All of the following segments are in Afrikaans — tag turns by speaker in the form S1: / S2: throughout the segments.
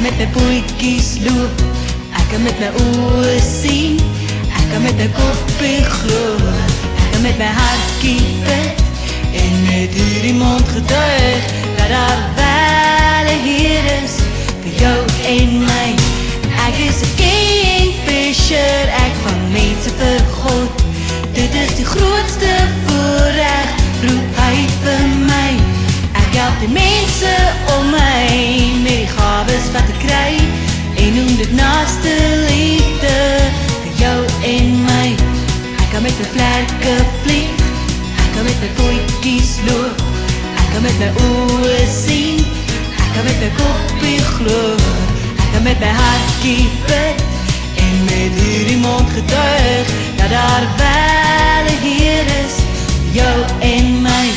S1: met my voetjies loop, ek kan met my oë sien, ek kan met my koppie glo, ek kan met my hartjie bid, en met hierdie mond getuig, dat daar wel 'n Heer is, vir jou en my. Ek is 'n kingfisher, ek vang mense vir God, dit is die grootste voorreg, roep hy vir my. Ek help die mense om my, met die gawes wat ek kry, en noem dit naaste liefde, vir jou en my. Ek kan met my vlerke vlieg, ek kan met my voetjies loop, ek kan met my oë sien, ek kan met my koppie glo, ek kan met my hartjie bid, en met hierdie mond getuig, dat daar wel 'n Heer is, jou en my.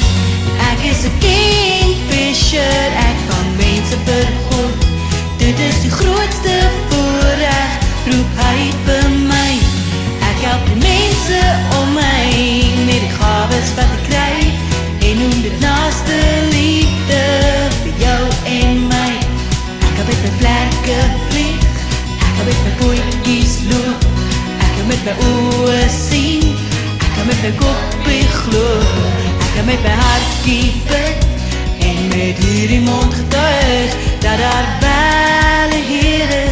S1: Ek is 'n kingfisher, ek vang mense vir God, dit is die grootste voorreg, roep hy vir my. Ek help die mense om my, met die gawes wat ek kry, en noem dit naaste liefde, vir jou en my. Ek kan met my vlerke vlieg, ek kan met my voetjies loop, ek kan met my oë sien, ek kan met my koppie glo, ek kan met my hartjie bid, en met hierdie mond getuig, dat daar wel 'n Heer is,